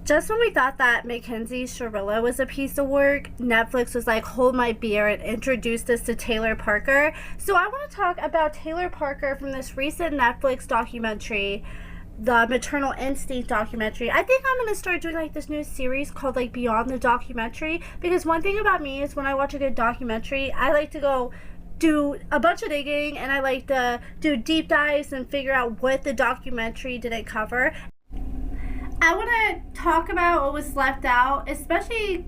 Just when we thought that Mackenzie Shirilla was a piece of work, Netflix was like, hold my beer, and introduced us to Taylor Parker. So I want to talk about Taylor Parker from this recent Netflix documentary, the Maternal Instinct documentary. I think I'm going to start doing like this new series called like Beyond the Documentary, because one thing about me is when I watch a good documentary, I like to go do a bunch of digging, and I like to do deep dives and figure out what the documentary didn't cover. I want to talk about what was left out, especially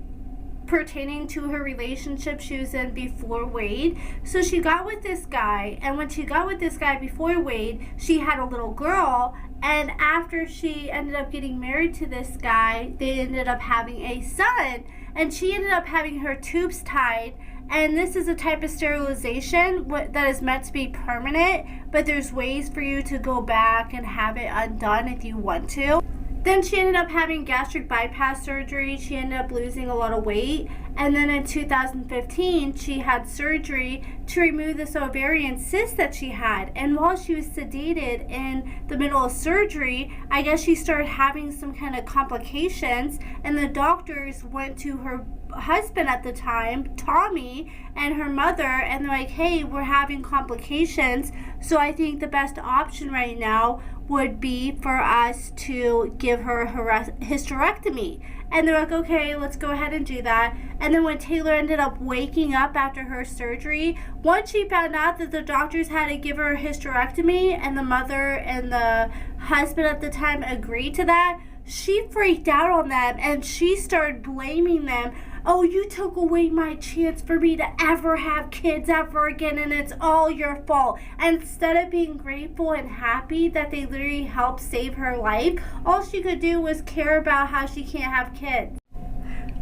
pertaining to her relationship she was in before Wade. So she got with this guy, and when she got with this guy before Wade, she had a little girl, and after she ended up getting married to this guy, they ended up having a son, and she ended up having her tubes tied. And this is a type of sterilization that is meant to be permanent, but there's ways for you to go back and have it undone if you want to. Then she ended up having gastric bypass surgery. She ended up losing a lot of weight. And then in 2015, she had surgery to remove this ovarian cyst that she had. And while she was sedated in the middle of surgery, I guess she started having some kind of complications. And the doctors went to her husband at the time, Tommy, and her mother, and they're like, hey, we're having complications, so I think the best option right now would be for us to give her a hysterectomy. And they're like, okay, let's go ahead and do that. And then when Taylor ended up waking up after her surgery, once she found out that the doctors had to give her a hysterectomy, and the mother and the husband at the time agreed to that, she freaked out on them, and she started blaming them. Oh, you took away my chance for me to ever have kids ever again, and it's all your fault. And instead of being grateful and happy that they literally helped save her life, all she could do was care about how she can't have kids.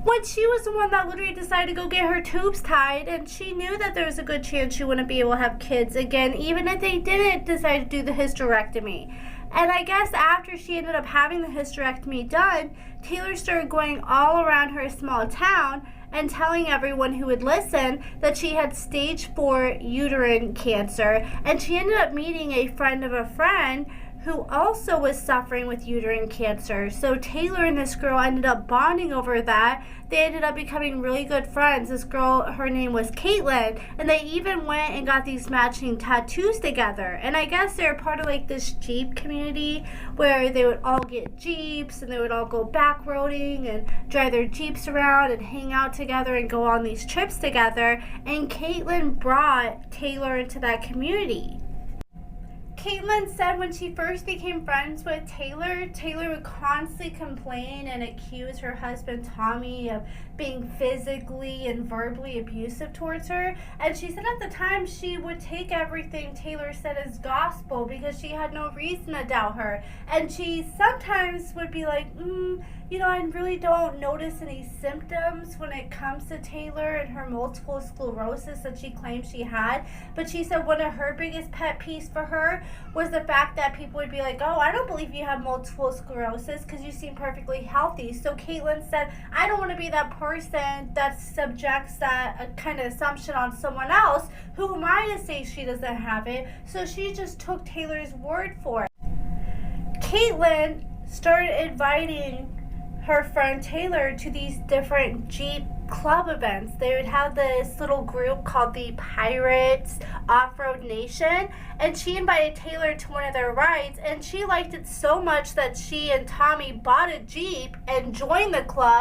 When she was the one that literally decided to go get her tubes tied, and she knew that there was a good chance she wouldn't be able to have kids again, even if they didn't decide to do the hysterectomy. And I guess after she ended up having the hysterectomy done, Taylor started going all around her small town and telling everyone who would listen that she had stage 4 uterine cancer. And she ended up meeting a friend of a friend who also was suffering with uterine cancer. So Taylor and this girl ended up bonding over that. They ended up becoming really good friends. This girl, her name was Caitlin, and they even went and got these matching tattoos together. And I guess they're part of like this Jeep community where they would all get Jeeps, and they would all go back roading and drive their Jeeps around and hang out together and go on these trips together. And Caitlin brought Taylor into that community. Caitlin said when she first became friends with Taylor, Taylor would constantly complain and accuse her husband Tommy of being physically and verbally abusive towards her. And she said at the time she would take everything Taylor said as gospel because she had no reason to doubt her. And she sometimes would be like, I really don't notice any symptoms when it comes to Taylor and her multiple sclerosis that she claimed she had. But she said one of her biggest pet peeves for her was the fact that people would be like, oh, I don't believe you have multiple sclerosis because you seem perfectly healthy. So Caitlin said, I don't want to be that person that subjects that kind of assumption on someone else. Who am I to say she doesn't have it? So she just took Taylor's word for it. Caitlin started inviting her friend Taylor to these different Jeep club events. They would have this little group called the Pirates Off-Road Nation, and she invited Taylor to one of their rides, and she liked it so much that she and Tommy bought a Jeep and joined the club.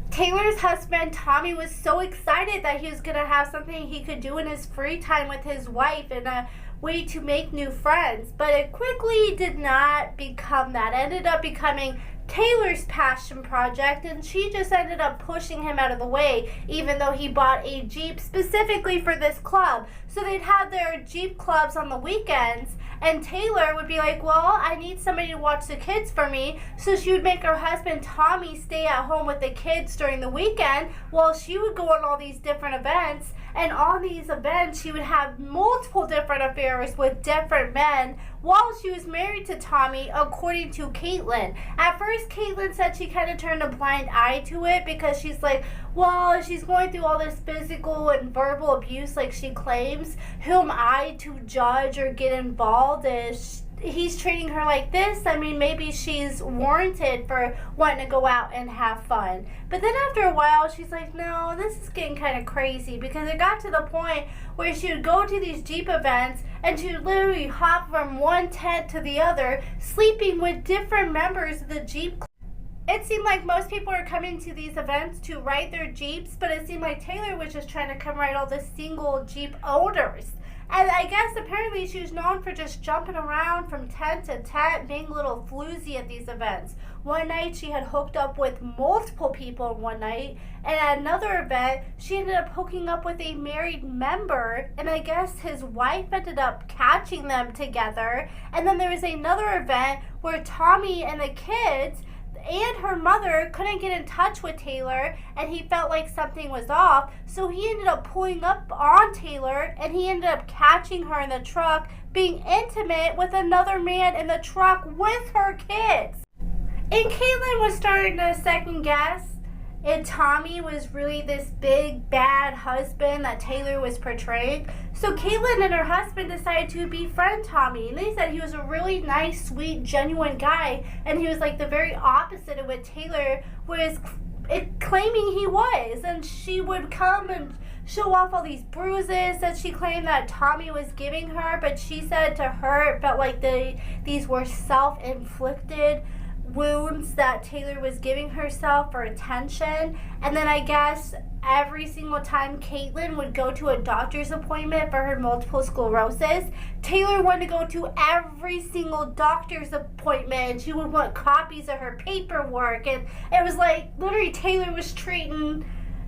Taylor's husband Tommy was so excited that he was going to have something he could do in his free time with his wife and a way to make new friends, but it quickly did not become that. It ended up becoming Taylor's passion project, and she just ended up pushing him out of the way, even though he bought a Jeep specifically for this club. So they'd have their Jeep clubs on the weekends, and Taylor would be like, well, I need somebody to watch the kids for me. So she would make her husband Tommy stay at home with the kids during the weekend while she would go on all these different events. And on these events, she would have multiple different affairs with different men while she was married to Tommy, according to Caitlin. At first, Caitlin said she kind of turned a blind eye to it because she's like, well, if she's going through all this physical and verbal abuse like she claims, who am I to judge or get involved he's treating her like this, I mean, maybe she's warranted for wanting to go out and have fun. But then after a while, she's like, no, this is getting kind of crazy, because it got to the point where she would go to these Jeep events and she would literally hop from one tent to the other, sleeping with different members of the Jeep. It seemed like most people are coming to these events to ride their Jeeps, but it seemed like Taylor was just trying to come ride all the single Jeep owners. And I guess apparently she was known for just jumping around from tent to tent, being a little floozy at these events. One night she had hooked up with multiple people one night, and at another event she ended up hooking up with a married member, and I guess his wife ended up catching them together. And then there was another event where Tommy and the kids and her mother couldn't get in touch with Taylor, and he felt like something was off, so he ended up pulling up on Taylor, and he ended up catching her in the truck, being intimate with another man in the truck with her kids. And Caitlyn was starting to second guess if Tommy was really this big bad husband that Taylor was portraying. So Caitlyn and her husband decided to befriend Tommy, and they said he was a really nice, sweet, genuine guy, and he was like the very opposite of what Taylor was claiming he was. And she would come and show off all these bruises that she claimed that Tommy was giving her, but she said to her it felt like these were self-inflicted wounds that Taylor was giving herself for attention. And then I guess every single time Caitlyn would go to a doctor's appointment for her multiple sclerosis, Taylor wanted to go to every single doctor's appointment, and she would want copies of her paperwork, and it was like literally Taylor was treating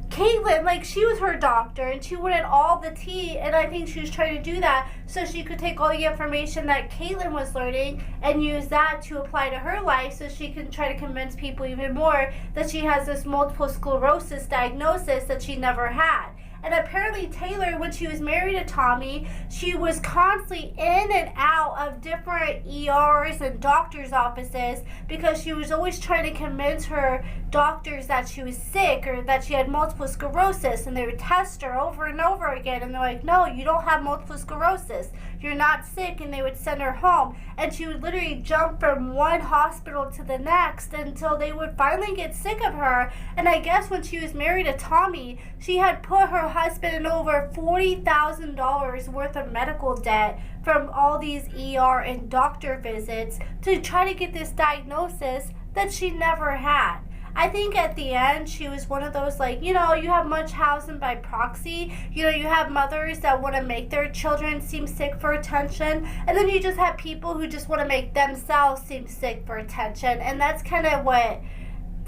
Caitlyn like she was her doctor, and she wanted all the tea, and I think she was trying to do that so she could take all the information that Caitlyn was learning and use that to apply to her life, so she can try to convince people even more that she has this multiple sclerosis diagnosis that she never had. And apparently Taylor, when she was married to Tommy, she was constantly in and out of different ERs and doctor's offices because she was always trying to convince her doctors that she was sick or that she had multiple sclerosis, and they would test her over and over again, and they're like, no, you don't have multiple sclerosis, you're not sick, and they would send her home. And she would literally jump from one hospital to the next until they would finally get sick of her. And I guess when she was married to Tommy, she had put her husband in over $40,000 worth of medical debt from all these ER and doctor visits to try to get this diagnosis that she never had. I think at the end, she was one of those, like, you know, you have Munchausen by proxy. You know, you have mothers that want to make their children seem sick for attention, and then you just have people who just want to make themselves seem sick for attention, and that's kind of what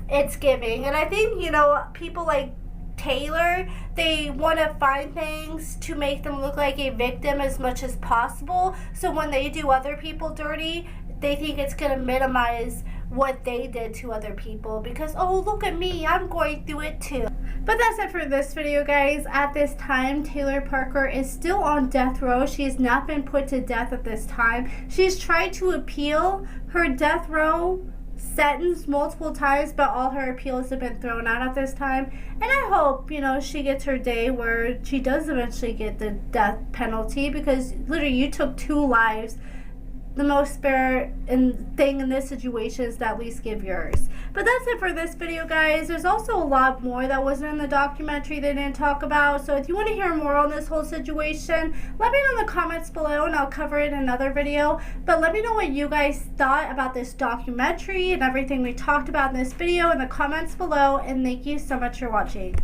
it's giving. And I think, you know, people like Taylor, they want to find things to make them look like a victim as much as possible, so when they do other people dirty, they think it's going to minimize what they did to other people because, oh, look at me, I'm going through it too. But that's it for this video, guys. At this time, Taylor Parker is still on death row. She has not been put to death at this time. She's tried to appeal her death row sentence multiple times, but all her appeals have been thrown out at this time. And I hope, you know, she gets her day where she does eventually get the death penalty, because literally you took 2 lives. The most fair thing in this situation is to at least give yours. But that's it for this video, guys. There's also a lot more that wasn't in the documentary they didn't talk about. So if you want to hear more on this whole situation, let me know in the comments below and I'll cover it in another video. But let me know what you guys thought about this documentary and everything we talked about in this video in the comments below. And thank you so much for watching.